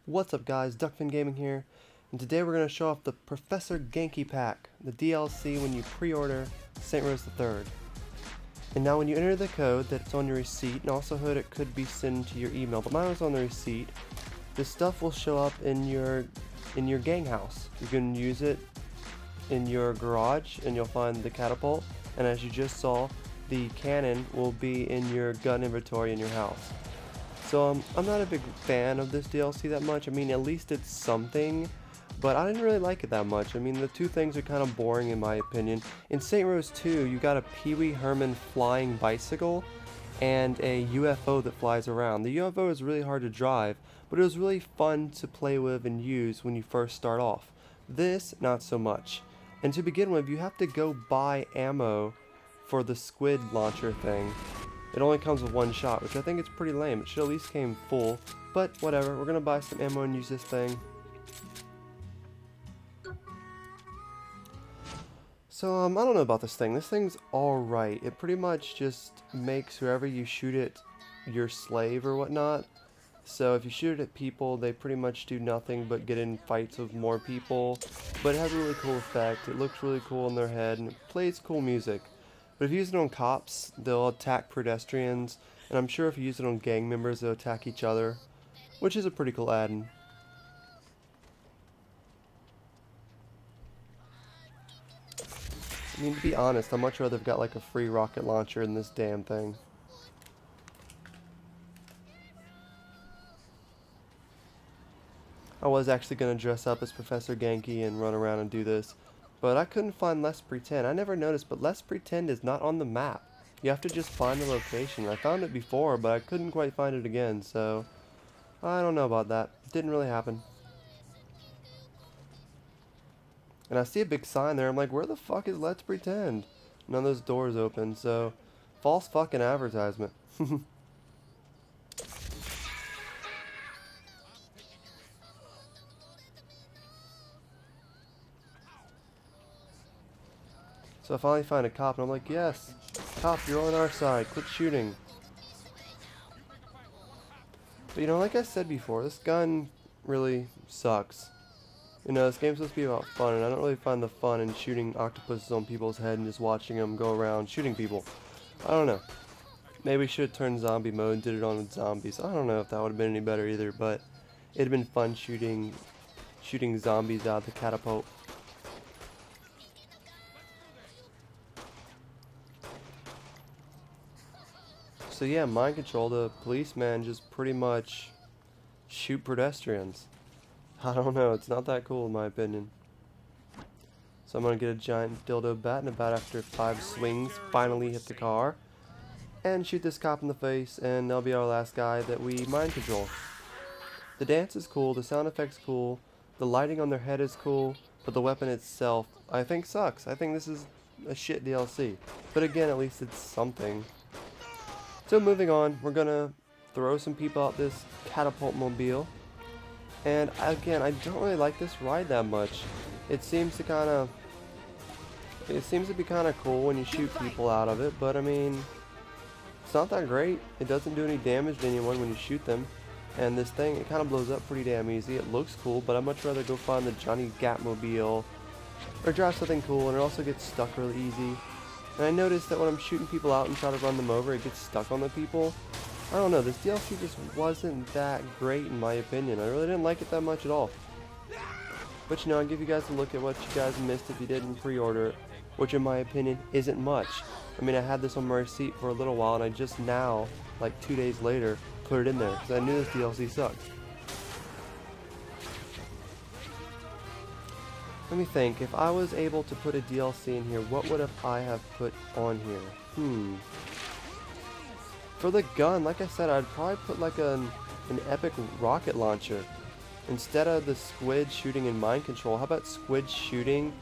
What's up guys, Duckfin Gaming here, and today we're going to show off the Professor Genki pack, the DLC when you pre-order St. Rose III. And now when you enter the code that's on your receipt, and also it could be sent to your email, but mine was on the receipt, this stuff will show up in your gang house. You can use it in your garage and you'll find the catapult, and as you just saw, the cannon will be in your gun inventory in your house. So I'm not a big fan of this DLC that much. I mean, at least it's something, but I didn't really like it that much. I mean, the two things are kind of boring in my opinion. In St. Rose 2, you got a Pee Wee Herman flying bicycle and a UFO that flies around. The UFO is really hard to drive, but it was really fun to play with and use when you first start off. This, not so much. And to begin with, you have to go buy ammo for the squid launcher thing. It only comes with one shot, which I think is pretty lame. It should at least came full, but whatever. We're gonna buy some ammo and use this thing. So I don't know about this thing. This thing's alright. It pretty much just makes whoever you shoot it your slave or whatnot. So if you shoot it at people, they pretty much do nothing but get in fights with more people. But it has a really cool effect. It looks really cool in their head, and it plays cool music. But if you use it on cops, they'll attack pedestrians, and I'm sure if you use it on gang members, they'll attack each other, which is a pretty cool add-in. I mean, to be honest, I'd much rather have got like a free rocket launcher than this damn thing. I was actually going to dress up as Professor Genki and run around and do this, but I couldn't find Let's Pretend. I never noticed, but Let's Pretend is not on the map. You have to just find the location. I found it before, but I couldn't quite find it again, so I don't know about that. Didn't really happen. And I see a big sign there. I'm like, where the fuck is Let's Pretend? None of those doors open, so false fucking advertisement. So I finally find a cop, and I'm like, yes, cop, you're on our side, quit shooting. But you know, like I said before, this gun really sucks. You know, this game's supposed to be about fun, and I don't really find the fun in shooting octopuses on people's head and just watching them go around shooting people. I don't know. Maybe we should have turned zombie mode and did it on with zombies. I don't know if that would have been any better either, but it'd have been fun shooting zombies out of the catapult. So yeah, mind control, the policeman just pretty much shoot pedestrians. I don't know, it's not that cool in my opinion. So I'm gonna get a giant dildo bat and a bat after 5 swings, finally hit the car, and shoot this cop in the face, and that'll be our last guy that we mind control. The dance is cool, the sound effects cool, the lighting on their head is cool, but the weapon itself I think sucks. I think this is a shit DLC. But again, at least it's something. So moving on, we're gonna throw some people out this catapult mobile, and again, I don't really like this ride that much. It seems to be kind of cool when you shoot people out of it, but I mean, it's not that great. It doesn't do any damage to anyone when you shoot them, and this thing, it kind of blows up pretty damn easy. It looks cool, but I'd much rather go find the Johnny Gatmobile or drive something cool, and it also gets stuck really easy. And I noticed that when I'm shooting people out and try to run them over, it gets stuck on the people. I don't know, this DLC just wasn't that great in my opinion. I really didn't like it that much at all. But you know, I'll give you guys a look at what you guys missed if you didn't pre-order it, which in my opinion isn't much. I mean, I had this on my receipt for a little while, and I just now, like 2 days later, put it in there because I knew this DLC sucked. Let me think, if I was able to put a DLC in here, what would I have put on here? For the gun, like I said, I'd probably put like an epic rocket launcher. Instead of the squid shooting in mind control, how about squid shooting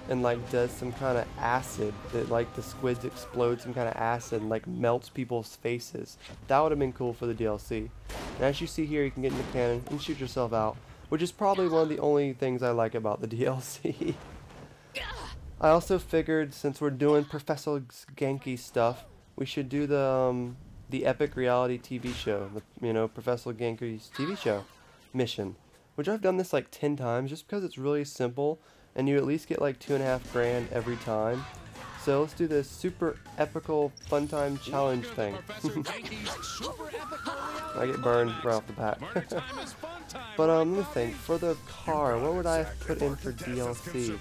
and like does some kind of acid, that like the squids explode some kind of acid and like melts people's faces. That would have been cool for the DLC. And as you see here, you can get in the cannon and shoot yourself out, which is probably one of the only things I like about the DLC. I also figured, since we're doing Professor Genkis stuff, we should do the epic reality TV show, you know, Professor Genkis TV show mission. which I've done this like 10 times just because it's really simple and you at least get like 2.5 grand every time. So let's do this super epical fun time challenge thing. I get burned right off the bat. But let me think, for the car, what would I have put in for DLC?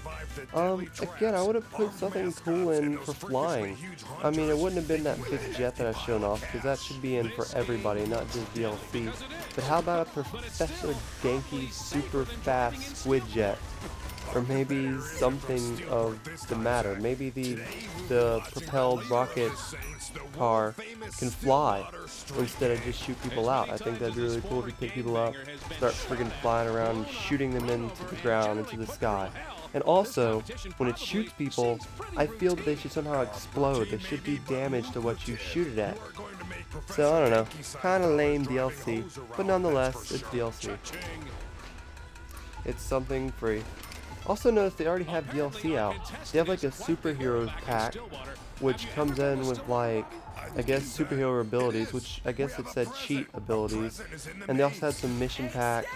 Again, I would have put something cool in for flying. I mean, it wouldn't have been that big jet that I've shown off, because that should be in for everybody, not just DLC. But how about a Professor Genkis super fast squid jet? Or maybe something of the matter. Maybe the propelled rocket car can fly instead of just shoot people out. I think that'd be really cool if you pick people up, start friggin' flying around and shooting them into the ground, into the sky. And also, when it shoots people, I feel that they should somehow explode. They should do damage to what you shoot it at. So, I don't know. Kinda lame DLC, but nonetheless, it's DLC. It's something free. Also notice they already have DLC out. They have like a superheroes pack, which comes in with like, I guess superhero abilities, which I guess it said cheat abilities. And they also had some mission packs.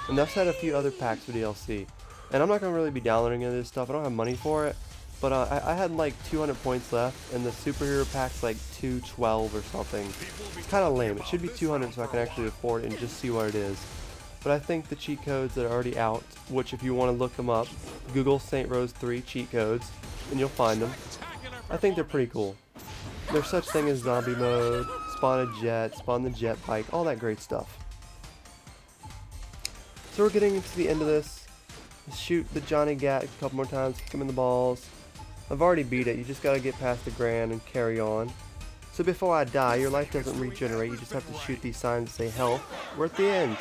And they also had a few other packs for DLC. And I'm not going to really be downloading any of this stuff. I don't have money for it. But I had like 200 points left, and the superhero pack's like 212 or something. It's kind of lame. It should be 200 so I can actually afford it and just see what it is. But I think the cheat codes that are already out, which if you want to look them up, Google St. Rose 3 cheat codes, and you'll find them. I think they're pretty cool. There's such thing as zombie mode, spawn a jet, spawn the jet bike, all that great stuff. So we're getting to the end of this. Shoot the Johnny Gat a couple more times, kick him in the balls. I've already beat it, you just gotta get past the grand and carry on. So before I die, your life doesn't regenerate, you just have to shoot these signs that say health. We're at the end.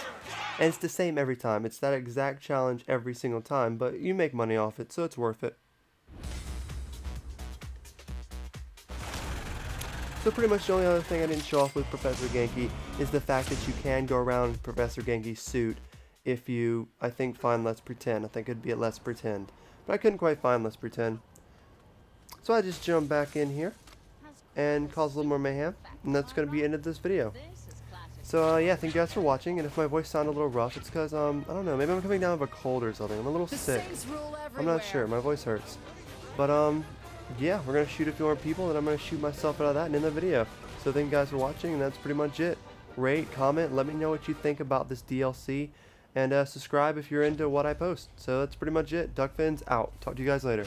And it's the same every time. It's that exact challenge every single time, but you make money off it, so it's worth it. So pretty much the only other thing I didn't show off with Professor Genki is the fact that you can go around Professor Genki's suit if you, I think, find Let's Pretend. I think it'd be at Let's Pretend. But I couldn't quite find Let's Pretend. So I just jumped back in here and cause a little more mayhem, and that's going to be the end of this video. So yeah, thank you guys for watching, and if my voice sounded a little rough, it's because, I don't know, maybe I'm coming down with a cold or something. I'm a little sick. I'm not sure, my voice hurts. But yeah, we're going to shoot a few more people, and I'm going to shoot myself out of that and end the video. So thank you guys for watching, and that's pretty much it. Rate, comment, let me know what you think about this DLC, and subscribe if you're into what I post. So that's pretty much it. Duckfins out. Talk to you guys later.